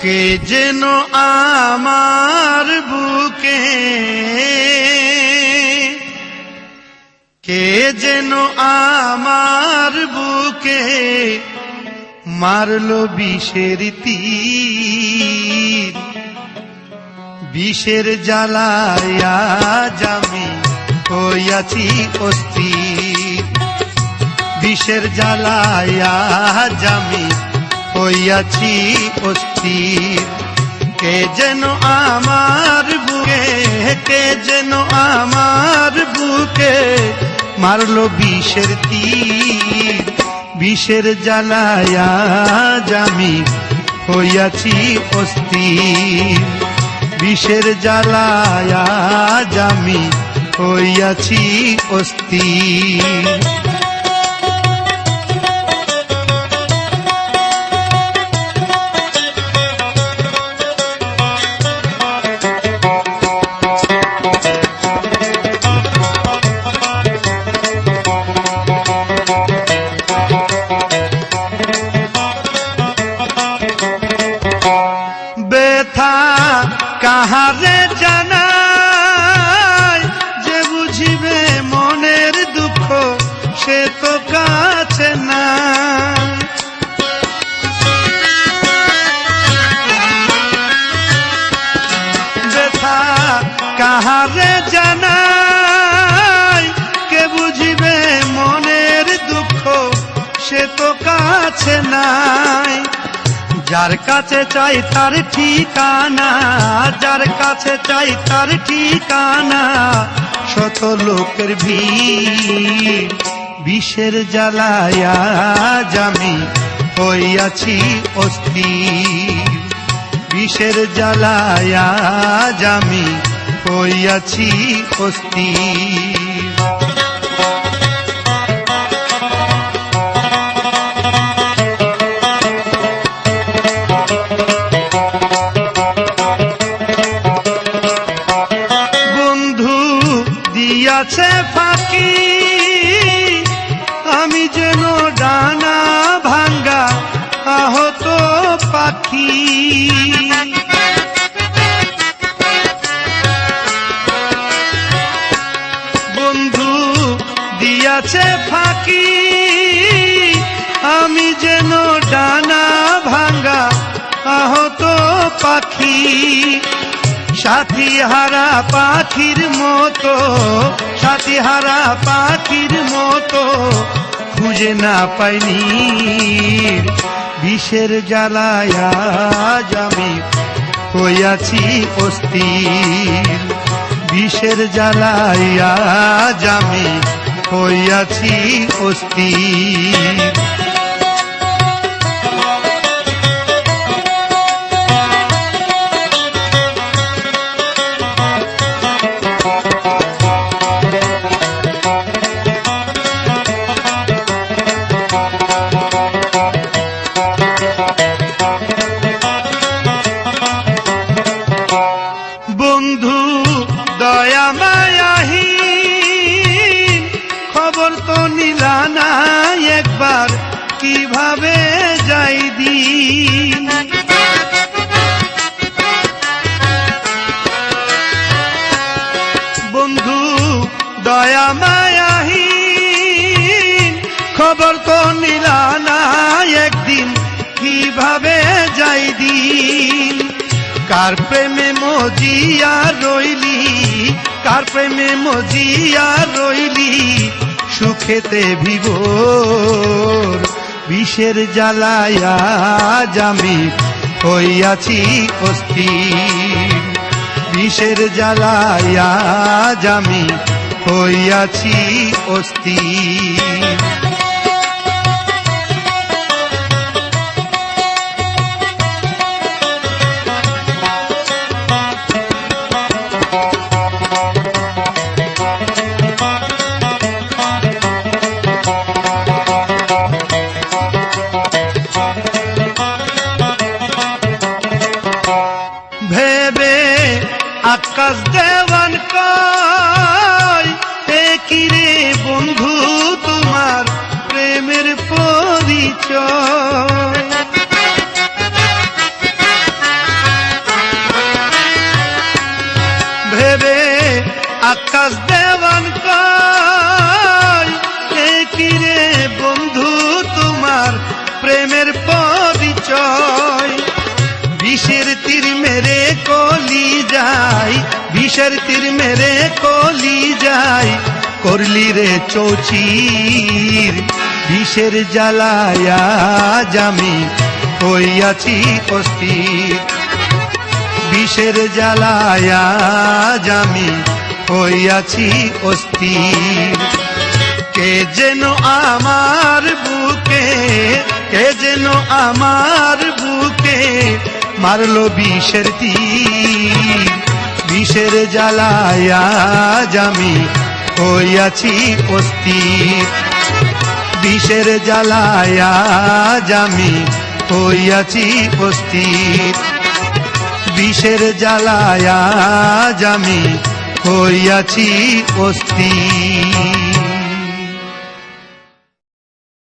কে যেন আমার বুকে, কে যেন আমার বুকে মারলো বিষের তীর। বিষের জ্বালায় আজ আমি হইয়াছি অস্থির। বিষের জ্বালায় আজ আমি হইয়াছি অস্থির। কে যেন আমার বুকে, কে যেন আমার বুকে মারলো বিষের তীর। বিষের জ্বালায় আজ আমি হইয়াছি অস্থির। বিষের জ্বালায় আজ আমি হইয়াছি অস্থির। ব্যথা কাহারে জানাই, যে বুঝিবে মনের দুঃখ সে তো কাছে না। ব্যথা কাহারে জানাই, কে বুঝিবে মনের দুঃখ সে তো কাছে নাই। যার কাছে চাই তার ঠিকানা, যার কাছে চাই তার ঠিকানা, শত লোকের ভিড়। বিষের জ্বালায় আজ আমি হইয়াছি অস্থির। বিষের জ্বালায় আজ আমি হইয়াছি অস্থির। দিয়াছে ফাঁকি আমি যেন ডানা ভাঙ্গা আহত পাখি। বন্ধু দিয়াছে ফাঁকি আমি যেন ডানা ভাঙ্গা আহত পাখি। সাথী হারা পাখির মতো, সাথী হারা পাখির মতো খুঁজে না পাইনি। বিষের জ্বালায় আজ আমি হইয়াছি অস্থির। বিষের জ্বালায় আজ আমি হইয়াছি অস্থির। বন্ধু দয়া মায়াহীন খবর তো নিলা না একবার, কিভাবে যাই দিন। বন্ধু দয়া মায়াহীন খবর তো নিলা না একদিন, কিভাবে যাই দিন। কার প্রেমে মজিয়া রইলি, কার প্রেমে মজিয়া রইলি সুখেতে বিভোর। বিষের জ্বালায় আজ আমি হইয়াছি অস্থির। বিষের জ্বালায় আজ আমি হইয়াছি অস্থির। ভেবে আকাশ দেওয়ান কয়, কি রে বন্ধু তোমার প্রেমের পরিচয়। বিষের তীর মেরে কলি যায়, বিষের তীর মেরে কলি যায়, করলি রে চৌচির। বিষের জ্বালায়া জামি হইয়াছি অস্থির, বিষের জ্বালায়া জামি হইয়াছি অস্থির। কে যেন আমার বুকে, কে যেন আমার বুকে মারলো বিষের তীর। বিষের জ্বালায়া জামি হইয়াছি অস্থির, বিষের জ্বালায়া জামি হইয়াছি অস্থির, বিষের জ্বালায়া জামি হইয়াছি অস্থির।